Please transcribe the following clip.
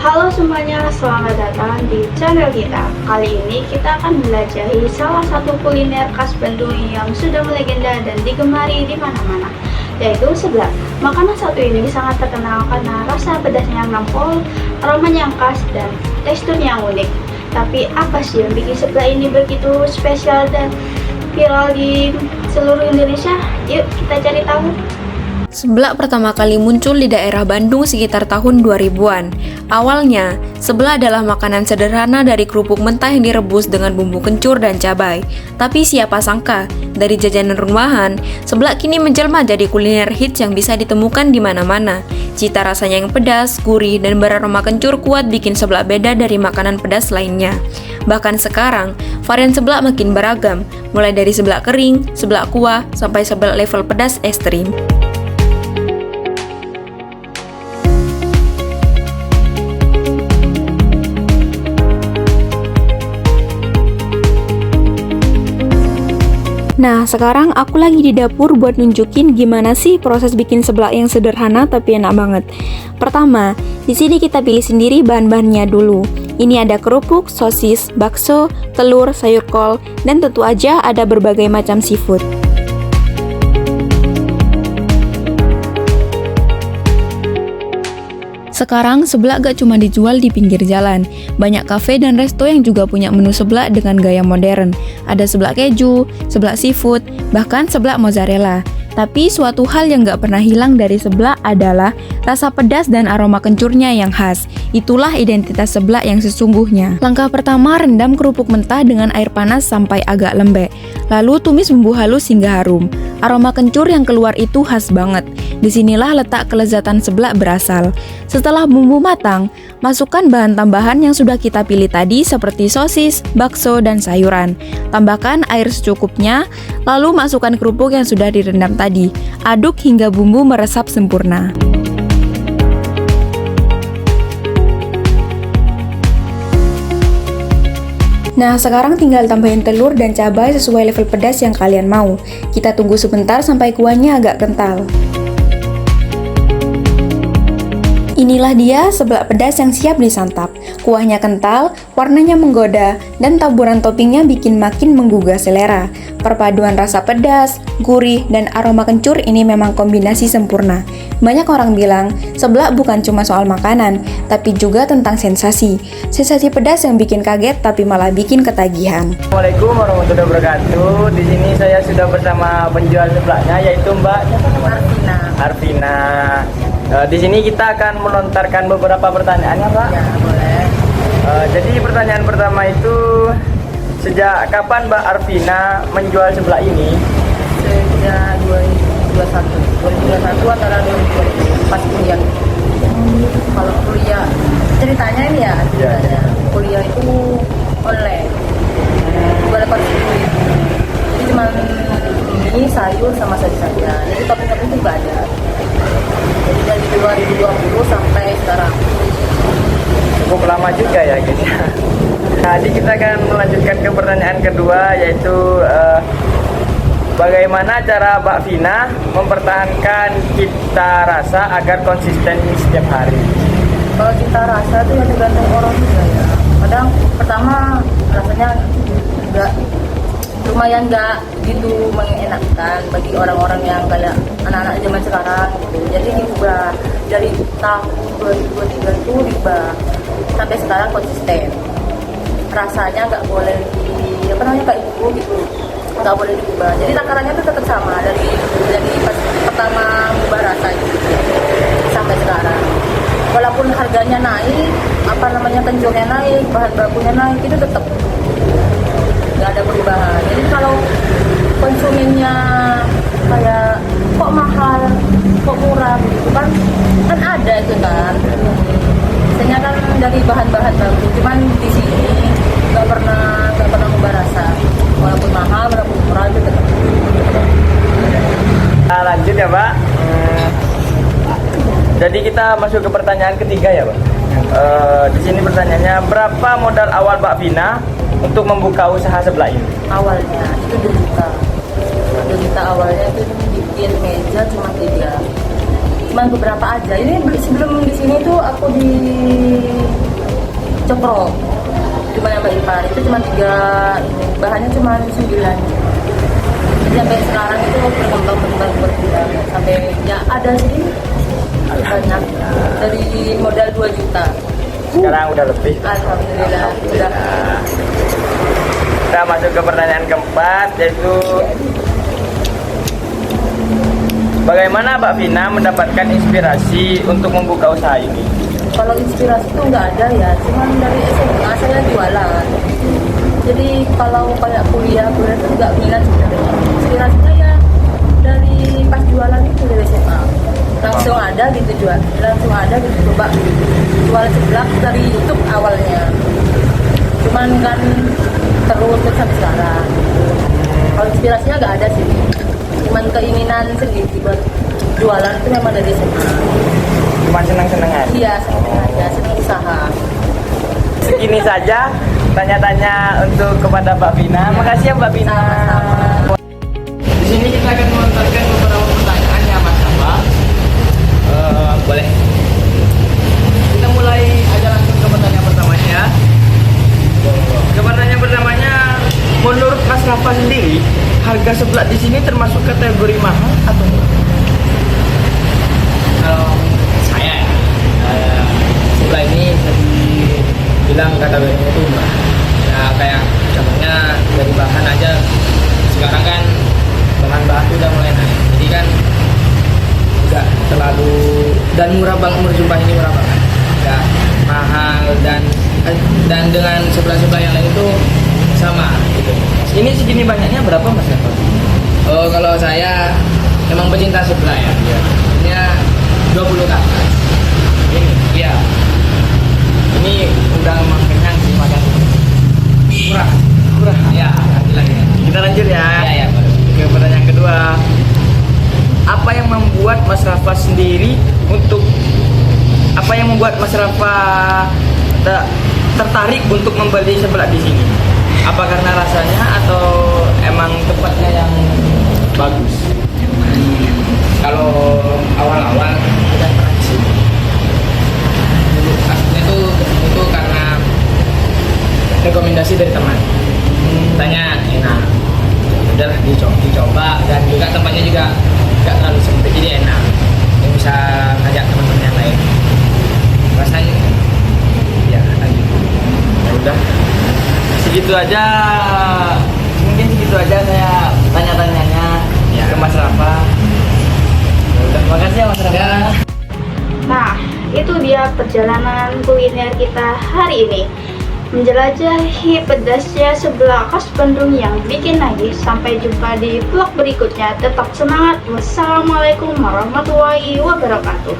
Halo semuanya, selamat datang di channel kita. Kali ini kita akan menjelajahi salah satu kuliner khas Bandung yang sudah melegenda dan digemari di mana-mana, yaitu seblak. Makanan satu ini sangat terkenal karena rasa pedasnya yang nampol, aromanya yang khas, dan teksturnya yang unik. Tapi apa sih yang bikin seblak ini begitu spesial dan viral di seluruh Indonesia? Yuk kita cari tahu. Seblak pertama kali muncul di daerah Bandung sekitar tahun 2000-an. Awalnya, seblak adalah makanan sederhana dari kerupuk mentah yang direbus dengan bumbu kencur dan cabai. Tapi siapa sangka, dari jajanan rumahan, seblak kini menjelma jadi kuliner hits yang bisa ditemukan di mana-mana. Cita rasanya yang pedas, gurih, dan beraroma kencur kuat bikin seblak beda dari makanan pedas lainnya. Bahkan sekarang, varian seblak makin beragam, mulai dari seblak kering, seblak kuah, sampai seblak level pedas ekstrim. Nah, sekarang aku lagi di dapur buat nunjukin gimana sih proses bikin seblak yang sederhana tapi enak banget. Pertama, di sini kita pilih sendiri bahan-bahannya dulu. Ini ada kerupuk, sosis, bakso, telur, sayur kol, dan tentu aja ada berbagai macam seafood. Sekarang seblak gak cuma dijual di pinggir jalan. Banyak kafe dan resto yang juga punya menu seblak dengan gaya modern. Ada seblak keju, seblak seafood, bahkan seblak mozzarella. Tapi suatu hal yang gak pernah hilang dari seblak adalah rasa pedas dan aroma kencurnya yang khas. Itulah identitas seblak yang sesungguhnya. Langkah pertama, rendam kerupuk mentah dengan air panas sampai agak lembek. Lalu tumis bumbu halus hingga harum. Aroma kencur yang keluar itu khas banget. Disinilah letak kelezatan seblak berasal. Setelah bumbu matang, masukkan bahan tambahan yang sudah kita pilih tadi seperti sosis, bakso, dan sayuran. Tambahkan air secukupnya, lalu masukkan kerupuk yang sudah direndam tadi. Aduk hingga bumbu meresap sempurna. Nah, sekarang tinggal tambahin telur dan cabai sesuai level pedas yang kalian mau. Kita tunggu sebentar sampai kuahnya agak kental. Inilah dia seblak pedas yang siap disantap. Kuahnya kental, warnanya menggoda, dan taburan toppingnya bikin makin menggugah selera. Perpaduan rasa pedas, gurih, dan aroma kencur ini memang kombinasi sempurna. Banyak orang bilang, seblak bukan cuma soal makanan, tapi juga tentang sensasi. Sensasi pedas yang bikin kaget tapi malah bikin ketagihan. Assalamualaikum warahmatullahi wabarakatuh. Di sini saya sudah bersama penjual seblaknya, yaitu Mbak Arvina. Di sini kita akan melontarkan beberapa pertanyaan ya, Mbak? Ya, boleh. Jadi pertanyaan pertama itu, sejak kapan Mbak Arvina menjual seblak ini? Sejak 2021 antara 2020 pas kuliah. Kalau kuliah, ceritanya ini ya, kuliah itu online. Jual konsumsi. Jadi cuma mie, sayur, sama saja. Jadi topping-topping itu nggak ada. Jadi dari 2020 sampai sekarang. Cukup lama juga ya gitu. Jadi kita akan melanjutkan ke pertanyaan kedua, yaitu bagaimana cara Mbak Vina mempertahankan cita rasa agar konsisten setiap hari? Kalau cita rasa itu ya tergantung orang juga ya. Kadang pertama rasanya lumayan nggak gitu mengenakan bagi orang-orang yang kayak anak-anak zaman sekarang gitu. Jadi diubah dari tahun 2023 itu diubah sampai sekarang konsisten. Rasanya nggak boleh kayak itu gitu, nggak boleh diubah. Jadi takarannya itu tetap sama dari pas pertama ubah rasa gitu sampai sekarang. Walaupun harganya naik, kencurnya naik, bahan bakunya naik, itu tetap nggak ada perubahan. Jadi kalau konsumennya kayak kok mahal, kok murah gitu kan ada itu kan. Biasanya kan dari bahan-bahan baku, cuman di sini nggak pernah ubah rasa. Walaupun mahal, walaupun murah itu tetap. Nah, lanjut ya, Mbak. Jadi kita masuk ke pertanyaan ketiga ya, Mbak. Di sini pertanyaannya, berapa modal awal Mbak Vina untuk membuka usaha seblak ini? Awalnya itu 2 juta. 2 juta awalnya itu bikin meja cuma 3. Cuman beberapa aja. Ini sebelum di sini tuh aku di pro. Cuma yang Mbak Ipar itu cuma 3 ini, bahannya cuma 9. Jadi sampai sekarang itu berkembang sampai ya ada sih banyak dari modal 2 juta. Sekarang udah lebih. Alhamdulillah. Udah. Kita masuk ke pertanyaan keempat, yaitu bagaimana Mbak Vina mendapatkan inspirasi untuk membuka usaha ini? Kalau inspirasi itu nggak ada ya, cuman dari SMA saya jualan. Jadi kalau kayak kuliah itu nggak minat sebenarnya. Inspirasinya ya dari pas jualan itu dari SMA. Langsung ada gitu coba jual seblak dari YouTube awalnya. Cuman kan terus sampai sekarang. Kalau inspirasinya nggak ada sih. Cuman keinginan sendiri buat jualan itu memang dari SMA. Cuma senang-senang aja. Iya, senang aja, senang usaha. Segini saja tanya-tanya untuk kepada Mbak Vina. Makasih ya Mbak Vina. Sama-sama. Di sini kita akan melontarkan beberapa pertanyaan ya Mas Abah. Boleh. Kita mulai aja langsung ke pertanyaan pertamanya ya. Ke pertanyaan pertamanya, menurut Mas Rafa sendiri, harga seblak di sini termasuk kategori mahal atau enggak? Kalau saya sebelah ini bilang kategorinya itu murah. Ya kayak contohnya dari bahan aja sekarang kan bahan itu udah mulai naik. Jadi kan nggak terlalu dan murah banget, sumpah ini murah banget. Nggak mahal dan dengan sebelah yang lain itu sama gitu. Ini segini banyaknya berapa Mas Rafa? Oh kalau saya emang pecinta sebelah ya. Ini 20 ke atas. Ini. Iya. Ini udah emang kenyang sih makan. Murah. Ya, alhamdulillah ya. Kita lanjut ya. Iya, boleh. Ke pertanyaan kedua. Apa yang membuat Mas Rafa sendiri tertarik untuk membeli seblak di sini? Apa karena rasanya atau emang tempatnya yang bagus? Kalau awal-awal kita pernah di sini. Dulu aslinya itu karena rekomendasi dari teman. Tanya enak. Udahlah dicoba dan juga tempatnya juga nggak terlalu sempit jadi enak. Yang bisa ngajak teman-teman yang lain. Rasanya ya lanjut. Ya udah. Segitu aja. Mungkin segitu aja saya tanya-tanyanya Ya. ke Mas Rafa. Ya udah, makasih ya Mas Rafa. Ya. Nah, itu dia perjalanan kuliner kita hari ini. Menjelajahi pedasnya seblak khas Bandung yang bikin nagih. Sampai jumpa di vlog berikutnya. Tetap semangat. Wassalamualaikum warahmatullahi wabarakatuh.